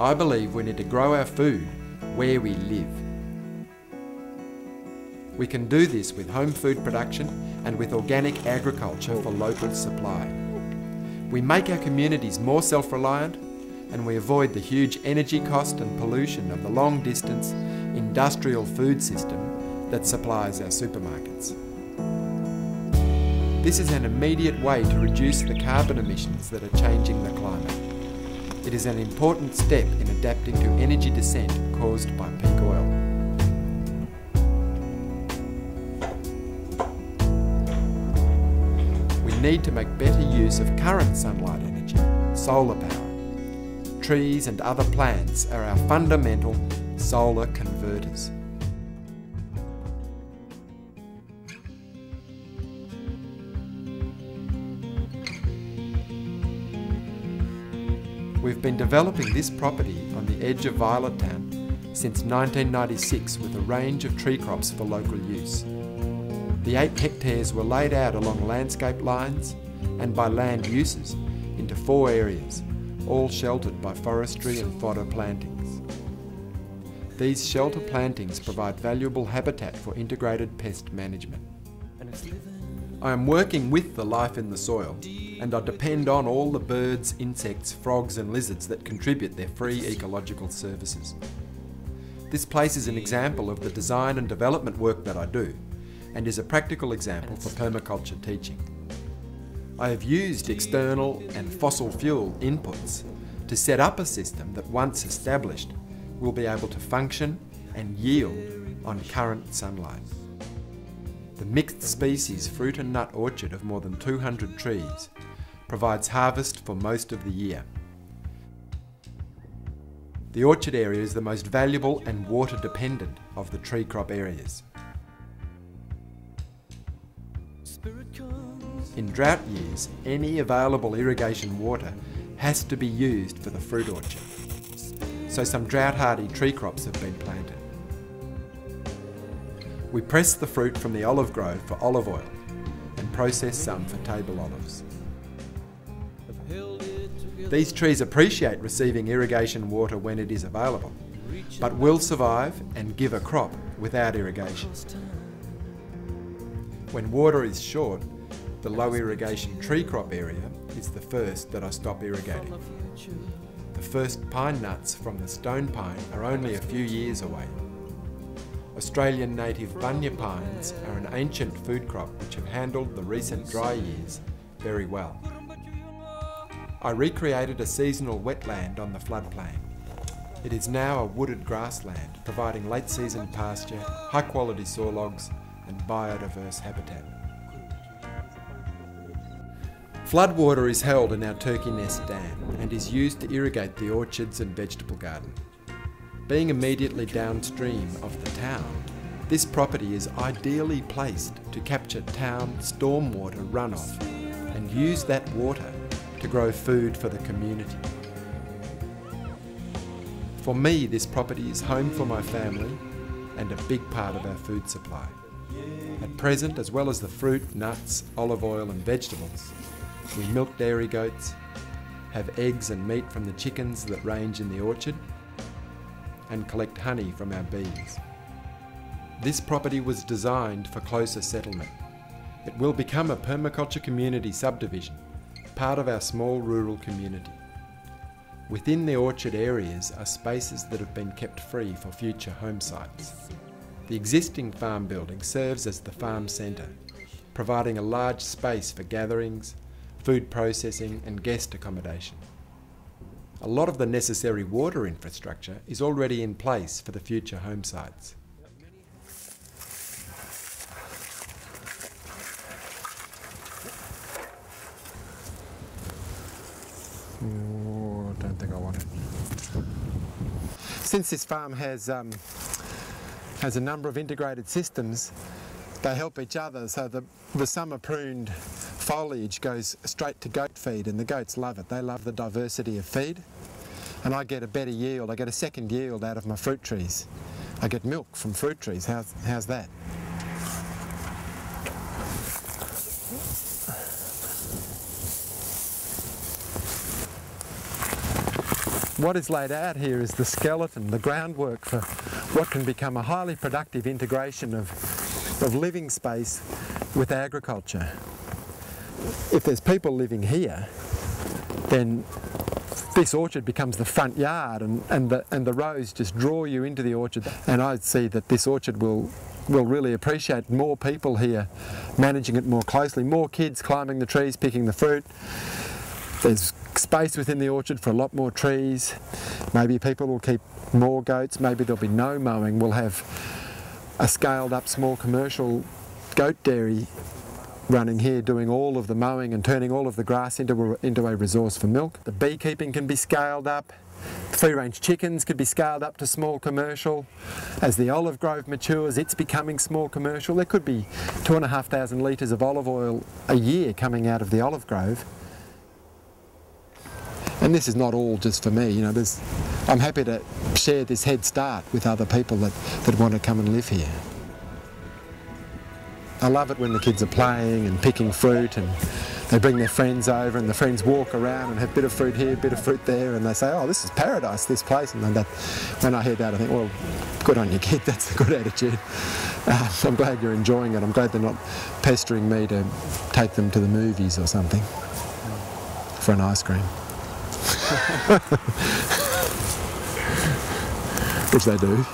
I believe we need to grow our food where we live. We can do this with home food production and with organic agriculture for local supply. We make our communities more self-reliant, and we avoid the huge energy cost and pollution of the long-distance industrial food system that supplies our supermarkets. This is an immediate way to reduce the carbon emissions that are changing the climate. It is an important step in adapting to energy descent caused by peak oil. We need to make better use of current sunlight energy, solar power. Trees and other plants are our fundamental solar converters. We've been developing this property on the edge of Violet Town since 1996 with a range of tree crops for local use. The 8 hectares were laid out along landscape lines and by land uses into 4 areas, all sheltered by forestry and fodder plantings. These shelter plantings provide valuable habitat for integrated pest management. I am working with the life in the soil, and I depend on all the birds, insects, frogs and lizards that contribute their free ecological services. This place is an example of the design and development work that I do, and is a practical example for permaculture teaching. I have used external and fossil fuel inputs to set up a system that, once established, will be able to function and yield on current sunlight. The mixed species fruit and nut orchard of more than 200 trees provides harvest for most of the year. The orchard area is the most valuable and water dependent of the tree crop areas. In drought years, any available irrigation water has to be used for the fruit orchard, so some drought-hardy tree crops have been planted. We press the fruit from the olive grove for olive oil and process some for table olives. These trees appreciate receiving irrigation water when it is available, but will survive and give a crop without irrigation. When water is short, the low irrigation tree crop area is the first that I stop irrigating. The first pine nuts from the stone pine are only a few years away. Australian native bunya pines are an ancient food crop which have handled the recent dry years very well. I recreated a seasonal wetland on the floodplain. It is now a wooded grassland, providing late season pasture, high quality saw logs and biodiverse habitat. Floodwater is held in our Turkey Nest Dam and is used to irrigate the orchards and vegetable garden. Being immediately downstream of the town, this property is ideally placed to capture town stormwater runoff and use that water to grow food for the community. For me, this property is home for my family and a big part of our food supply. At present, as well as the fruit, nuts, olive oil and vegetables, we milk dairy goats, have eggs and meat from the chickens that range in the orchard, and collect honey from our bees. This property was designed for closer settlement. It will become a permaculture community subdivision, part of our small rural community. Within the orchard areas are spaces that have been kept free for future home sites. The existing farm building serves as the farm centre, providing a large space for gatherings, food processing and guest accommodation. A lot of the necessary water infrastructure is already in place for the future home sites. Oh, I don't think I want it. Since this farm has a number of integrated systems, they help each other, so the summer pruned foliage goes straight to goat feed and the goats love it. They love the diversity of feed, and I get a better yield. I get a second yield out of my fruit trees. I get milk from fruit trees. How's that? What is laid out here is the skeleton, the groundwork for what can become a highly productive integration of living space with agriculture. If there's people living here, then this orchard becomes the front yard, and the rows just draw you into the orchard. And I see that this orchard will really appreciate more people here managing it more closely, more kids climbing the trees, picking the fruit. There's space within the orchard for a lot more trees. Maybe people will keep more goats, maybe there'll be no mowing. We'll have a scaled up small commercial goat dairy running here, doing all of the mowing and turning all of the grass into a resource for milk. The beekeeping can be scaled up. Free-range chickens could be scaled up to small commercial. As the olive grove matures, it's becoming small commercial. There could be 2,500 litres of olive oil a year coming out of the olive grove. And this is not all just for me, you know, I'm happy to share this head start with other people that want to come and live here. I love it when the kids are playing and picking fruit, and they bring their friends over and the friends walk around and have a bit of fruit here, a bit of fruit there, and they say, oh, this is paradise, this place. And when I hear that, I think, well, good on you, kid, that's a good attitude. I'm glad you're enjoying it. I'm glad they're not pestering me to take them to the movies or something for an ice cream. Which they do.